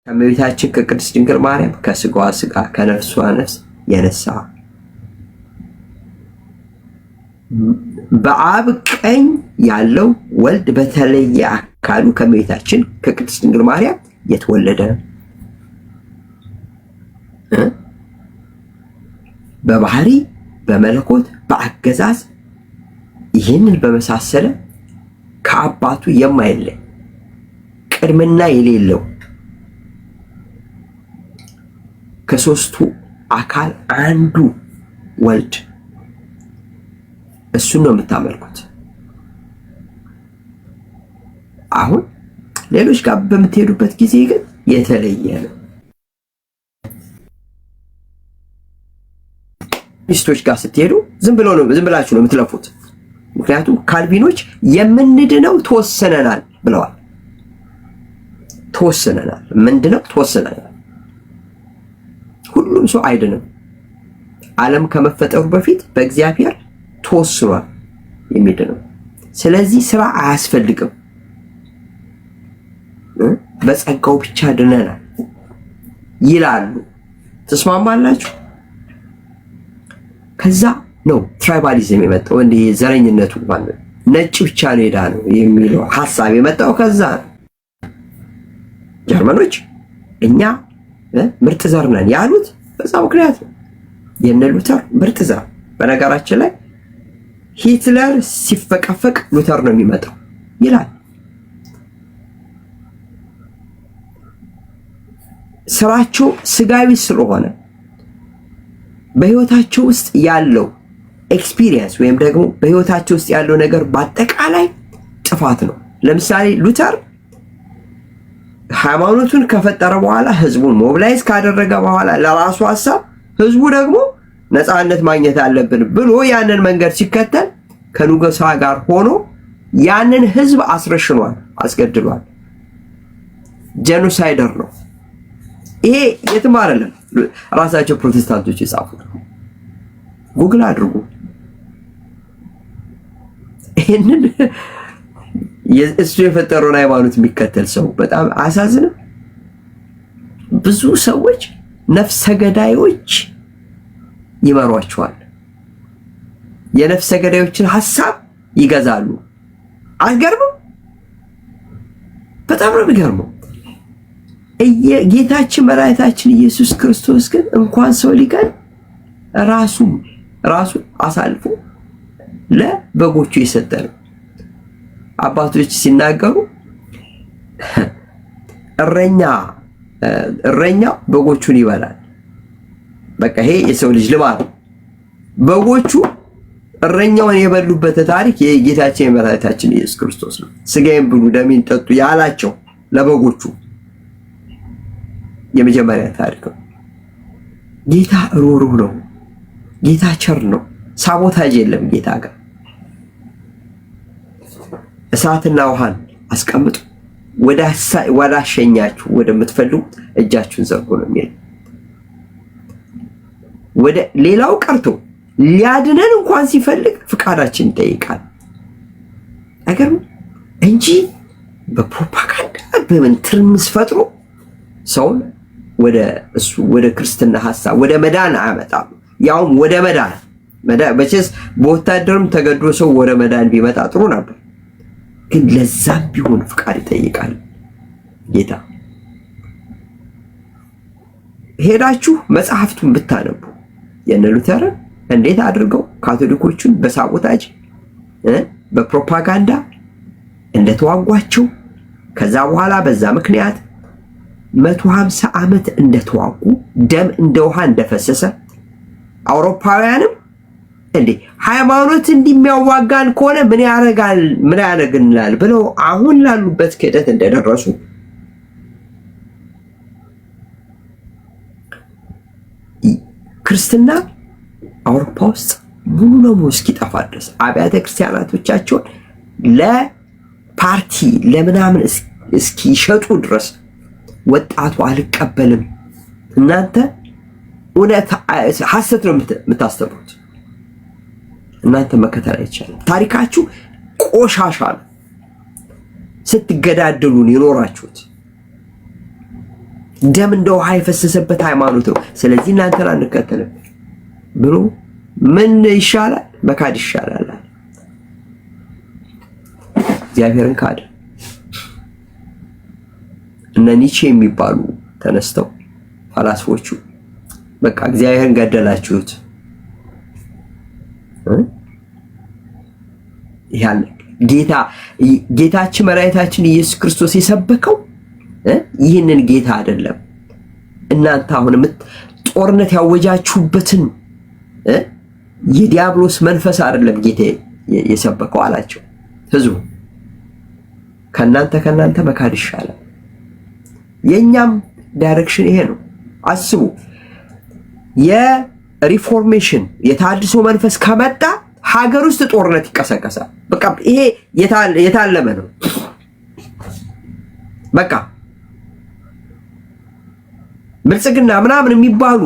ከእመቤታችን ከቅድስት ድንግል ማርያም ከስጋዋ ስጋ ከነፍሷ ነፍስ የነሳ በአብ ቀኝ ያለው ወልድ በተለየ አካሉ ከእመቤታችን ከቅድስት ድንግል ማርያም የተወለደ በባህሪ በመለኮት በአገዛዝ ይህንን በመሳሰለ ከአባቱ የማይለይ ቅድምና የሌለው ከሶስቱ አካል አንዱ ወልድ እሱን ነው የምታመልኩት። አሁን ሌሎች ጋር በምትሄዱበት ጊዜ ግን የተለየ ነው። ሚስቶች ጋር ስትሄዱ ዝም ብላችሁ ነው የምትለፉት። ምክንያቱም ካልቪኖች የምንድነው ተወሰነናል ብለዋል። ተወሰነናል ምንድነው? ተወሰነናል። ሁሉም ሰው አይድንም። ዓለም ከመፈጠሩ በፊት በእግዚአብሔር ተወስኗል የሚድነው። ስለዚህ ስራ አያስፈልግም። በጸጋው ብቻ ድነናል ይላሉ። ተስማማላችሁ? ከዛ ነው ትራይባሊዝም የመጣው። እንደ ዘረኝነቱ ማለት ነጭ ብቻ ነው የዳነው የሚለው ሐሳብ የመጣው ከዛ ነው። ጀርመኖች እኛ ምርጥ ዘር ነን ያሉት በዛ ምክንያት ነው። የነ ሉተር ምርጥ ዘር። በነገራችን ላይ ሂትለር ሲፈቀፈቅ ሉተር ነው የሚመጣው ይላል። ስራቸው ስጋዊ ስለሆነ በህይወታቸው ውስጥ ያለው ኤክስፒሪየንስ ወይም ደግሞ በህይወታቸው ውስጥ ያለው ነገር በአጠቃላይ ጥፋት ነው። ለምሳሌ ሉተር ሃይማኖቱን ከፈጠረ በኋላ ህዝቡን ሞቢላይዝ ካደረገ በኋላ ለራሱ ሐሳብ ህዝቡ ደግሞ ነፃነት ማግኘት አለብን ብሎ ያንን መንገድ ሲከተል ከንጉሳ ጋር ሆኖ ያንን ህዝብ አስረሽኗል፣ አስገድሏል። ጄኖሳይደር ነው። ይሄ የትም አይደለም፣ ራሳቸው ፕሮቴስታንቶች የጻፉት። ጉግል አድርጉ። ይሄንን እሱ የፈጠረውን ሃይማኖት የሚከተል ሰው በጣም አሳዝንም። ብዙ ሰዎች ነፍሰ ገዳዮች ይመሯቸዋል። የነፍሰ ገዳዮችን ሐሳብ ይገዛሉ። አልገርምም? በጣም ነው የሚገርመው። ጌታችን መድኃኒታችን ኢየሱስ ክርስቶስ ግን እንኳን ሰው ሊገል ራሱን አሳልፎ ለበጎቹ የሰጠ ነው። አባቶች ሲናገሩ እረኛ በጎቹን ይበላል። በቃ ይሄ የሰው ልጅ ልማድ ነው። በጎቹ እረኛውን የበሉበት ታሪክ የጌታችን የመድኃኒታችን ኢየሱስ ክርስቶስ ነው። ስጋዬን ብሉ ደሜን ጠጡ ያላቸው ለበጎቹ የመጀመሪያ ታሪክ ነው። ጌታ ሩህሩህ ነው። ጌታ ቸር ነው። ሳቦታጅ የለም ጌታ ጋር። እሳትና ውሃን አስቀምጡ ወደ አሸኛችሁ ወደምትፈልጉት እጃችሁን ዘርጉ ነው የሚለው። ወደ ሌላው ቀርቶ ሊያድነን እንኳን ሲፈልግ ፍቃዳችን ይጠይቃል። አይገርም እንጂ በፕሮፓጋንዳ በምን ትርምስ ፈጥሮ ሰውን ወደ ክርስትና ሐሳብ ወደ መዳን አያመጣም። ያውም ወደ መዳን በቸስ በወታደርም ተገዶ ሰው ወደ መዳን ቢመጣ ጥሩ ነበር። ግን ለዛም ቢሆን ፍቃድ ይጠይቃል ጌታ። ሄዳችሁ መጽሐፍቱን ብታነቡ የነ ሉተርን እንዴት አድርገው ካቶሊኮቹን በሳቦታጅ በፕሮፓጋንዳ እንደተዋጓቸው ከዛ በኋላ በዛ ምክንያት 150 ዓመት እንደተዋጉ ደም እንደ ውሃ እንደፈሰሰ አውሮፓውያንም እንዴ ሃይማኖት እንደሚያዋጋን ከሆነ ምን ያደርግልናል ብለው አሁን ላሉበት ክህደት እንደደረሱ ክርስትና አውሮፓ ውስጥ ሙሉ ለሙሉ እስኪጠፋ ድረስ አብያተ ክርስቲያናቶቻቸውን ለፓርቲ ለምናምን እስኪሸጡ ድረስ ወጣቱ አልቀበልም፣ እናንተ እውነት ሐሰት ነው የምታስተምሩት፣ እናንተ መከተል አይቻልም፣ ታሪካችሁ ቆሻሻ ነው፣ ስትገዳደሉን የኖራችሁት ደም እንደ ውሃ የፈሰሰበት ሃይማኖት ነው። ስለዚህ እናንተን አንከተልም ብሎ ምን ይሻላል? መካድ ይሻላል። እግዚአብሔርን ካደ። እነ ኒቼ የሚባሉ ተነስተው ፈላስፎቹ በቃ እግዚአብሔርን ገደላችሁት ያለ ጌታችን መድኃኒታችን ኢየሱስ ክርስቶስ የሰበከው ይህንን ጌታ አይደለም። እናንተ አሁን ጦርነት ያወጃችሁበትን የዲያብሎስ መንፈስ አይደለም ጌታ የሰበከው አላቸው። ህዝቡ ከናንተ መካድ ይሻላል። የኛም ዳይሬክሽን ይሄ ነው። አስቡ፣ የሪፎርሜሽን የታድሶ መንፈስ ከመጣ ሀገር ውስጥ ጦርነት ይቀሰቀሳል። በቃ ይሄ የታለመ ነው። በቃ ብልጽግና ምናምን የሚባሉ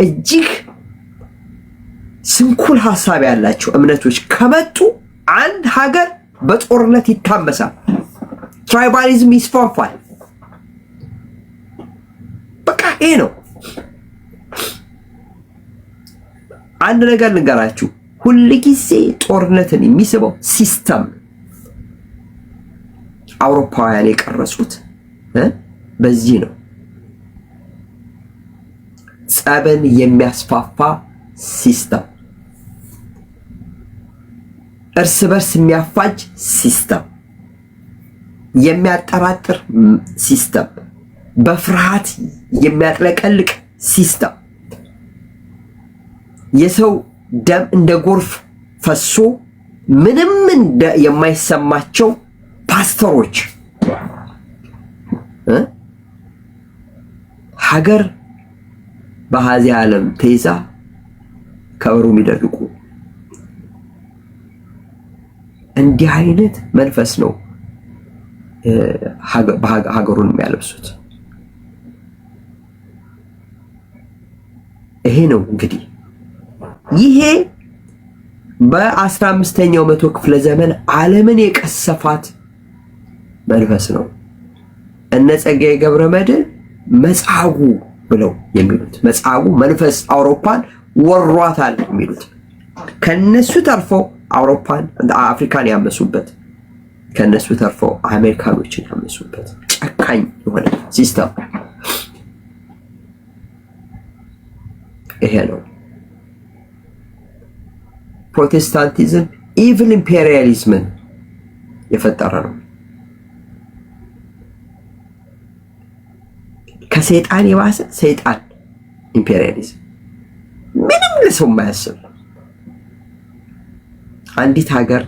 እጅግ ስንኩል ሐሳብ ያላቸው እምነቶች ከመጡ አንድ ሀገር በጦርነት ይታመሳል። ትራይባሊዝም ይስፋፋል። በቃ ይሄ ነው። አንድ ነገር ልንገራችሁ፣ ሁል ጊዜ ጦርነትን የሚስበው ሲስተም አውሮፓውያን የቀረጹት በዚህ ነው። ጸብን የሚያስፋፋ ሲስተም፣ እርስ በርስ የሚያፋጅ ሲስተም፣ የሚያጠራጥር ሲስተም፣ በፍርሃት የሚያጥለቀልቅ ሲስተም፣ የሰው ደም እንደ ጎርፍ ፈሶ ምንም የማይሰማቸው ፓስተሮች ሀገር በሀዚህ ዓለም ተይዛ ከበሮ የሚደርቁ እንዲህ አይነት መንፈስ ነው ሀገሩን የሚያለብሱት። ይሄ ነው እንግዲህ ይሄ በ15ኛው መቶ ክፍለ ዘመን ዓለምን የቀሰፋት መንፈስ ነው። እነ ጸጋዬ ገብረመድኅን መጻጉዕ ብለው የሚሉት መጻጉዕ መንፈስ አውሮፓን ወሯታል የሚሉት ከነሱ ተርፈው አፍሪካን ያመሱበት፣ ከነሱ ተርፈው አሜሪካኖችን ያመሱበት ጨካኝ የሆነ ሲስተም ይሄ ነው። ፕሮቴስታንቲዝም ኢቪል ኢምፔሪያሊዝምን የፈጠረ ነው። ከሰይጣን የባሰ ሰይጣን ኢምፔሪያሊዝም ምንም ለሰው የማያስብ አንዲት ሀገር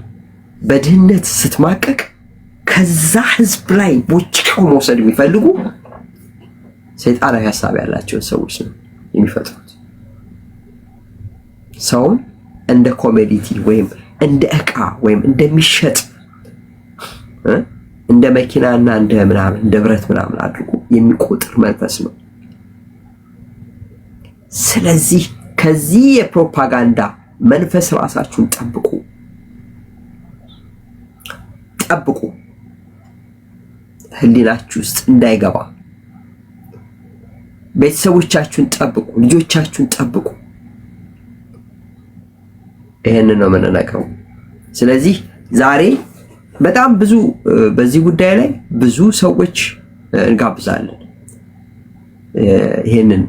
በድህነት ስትማቀቅ ከዛ ህዝብ ላይ ቦጭቀው መውሰድ የሚፈልጉ ሰይጣናዊ ሀሳብ ያላቸው ሰዎች ነው የሚፈጥሩት። ሰውን እንደ ኮሞዲቲ ወይም እንደ ዕቃ ወይም እንደሚሸጥ እንደ መኪናና እንደ ምናምን እንደ ብረት ምናምን አድርጎ የሚቆጥር መንፈስ ነው። ስለዚህ ከዚህ የፕሮፓጋንዳ መንፈስ ራሳችሁን ጠብቁ፣ ህሊናችሁ ውስጥ እንዳይገባ። ቤተሰቦቻችሁን ጠብቁ፣ ልጆቻችሁን ጠብቁ። ይሄንን ነው የምንነግረው። ስለዚህ ዛሬ በጣም ብዙ በዚህ ጉዳይ ላይ ብዙ ሰዎች እንጋብዛለን ይሄንን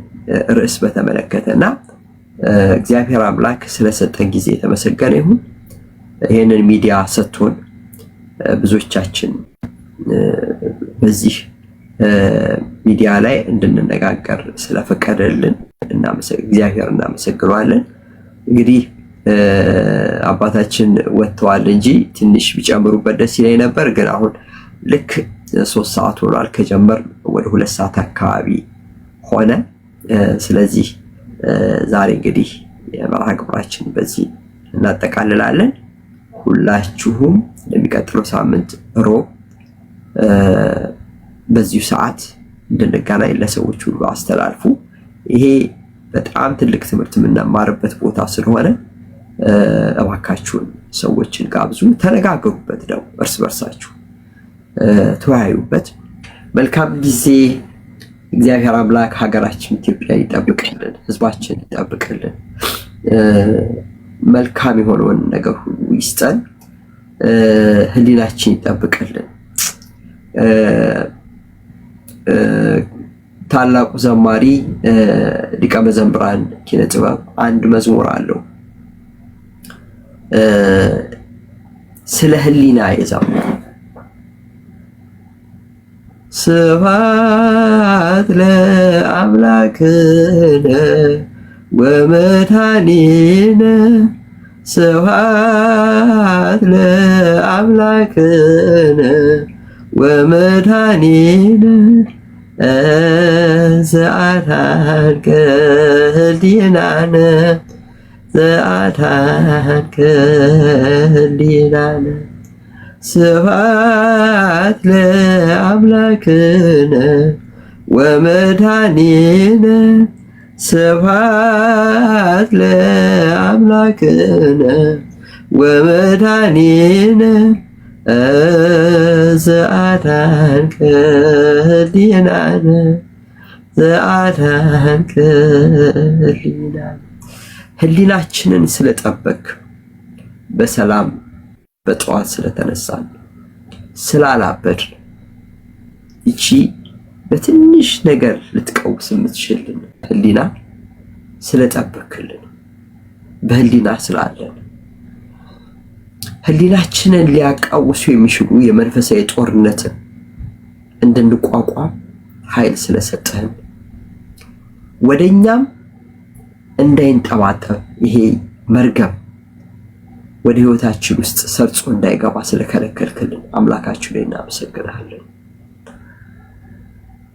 ርዕስ በተመለከተና እግዚአብሔር አምላክ ስለሰጠን ጊዜ የተመሰገነ ይሁን። ይሄንን ሚዲያ ሰጥቶን ብዙዎቻችን በዚህ ሚዲያ ላይ እንድንነጋገር ስለፈቀደልን እግዚአብሔር እናመሰግነዋለን። እንግዲህ አባታችን ወጥተዋል እንጂ ትንሽ ቢጨምሩበት ደስ ይለኝ ነበር። ግን አሁን ልክ 3 ሰዓት ሆኗል ከጀመር ወደ 2 ሰዓት አካባቢ ሆነ። ስለዚህ ዛሬ እንግዲህ የመርሃ ግብራችን በዚህ እናጠቃልላለን። ሁላችሁም ለሚቀጥለው ሳምንት ሮብ በዚሁ ሰዓት እንድንገናኝ ለሰዎች ሁሉ አስተላልፉ። ይሄ በጣም ትልቅ ትምህርት የምንማርበት ቦታ ስለሆነ እባካችሁን ሰዎችን ጋብዙ፣ ተነጋገሩበት፣ ነው እርስ በርሳችሁ ተወያዩበት። መልካም ጊዜ እግዚአብሔር አምላክ ሀገራችን ኢትዮጵያ ይጠብቅልን፣ ህዝባችን ይጠብቅልን፣ መልካም የሆነውን ነገር ሁሉ ይስጠን፣ ህሊናችን ይጠብቅልን። ታላቁ ዘማሪ ሊቀ መዘምራን ኪነ ጥበብ አንድ መዝሙር አለው ስለ ህሊና የዘመረው። ስብሐት ለአምላክነ ወመድኃኒነ ስብሐት ለአምላክነ ወመድኃኒነ ዘአድኀንከ ህሊናነ ዘአድኀንከ ህሊናነ ስብሐት ለአምላክነ ወመድኃኒነ ስብሐት ለአምላክነ ወመድኃኒነ ዘአድኀንከ ህሊናነ ዘአድኀንከ ህሊናነ። ህሊናችንን ስለጠበቅ በሰላም በጠዋት ስለተነሳን ስላላበድ እቺ በትንሽ ነገር ልትቀውስ የምትችልን ህሊና ስለጠበክልን በህሊና ስላለን ህሊናችንን ሊያቃውሱ የሚችሉ የመንፈሳዊ ጦርነትን እንድንቋቋም ኃይል ስለሰጠህን ወደኛም እንዳይንጠባጠብ ይሄ መርገም ወደ ህይወታችን ውስጥ ሰርጾ እንዳይገባ ስለከለከልክልን አምላካችን ላይ እናመሰግናለን።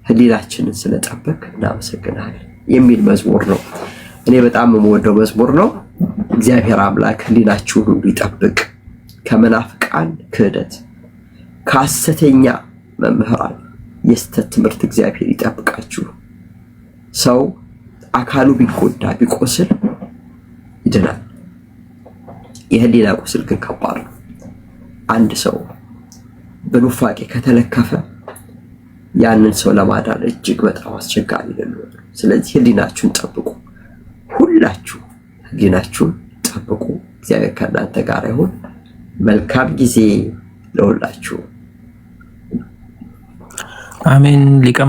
ህሊናችንን ስለጠበቅ እናመሰግናለን የሚል መዝሙር ነው። እኔ በጣም የምወደው መዝሙር ነው። እግዚአብሔር አምላክ ህሊናችሁን ሁሉ ይጠብቅ፣ ከመናፍቃን ክህደት፣ ከሐሰተኛ መምህራን የስተት ትምህርት እግዚአብሔር ይጠብቃችሁ። ሰው አካሉ ቢጎዳ ቢቆስል ይድናል። የህሊና ቁስል ግን ከባድ ነው። አንድ ሰው በኑፋቄ ከተለከፈ ያንን ሰው ለማዳን እጅግ በጣም አስቸጋሪ ነው። ስለዚህ ህሊናችሁን ጠብቁ። ሁላችሁ ህሊናችሁን ጠብቁ። እግዚአብሔር ከእናንተ ጋር ይሁን። መልካም ጊዜ ለሁላችሁ። አሜን። ሊቀ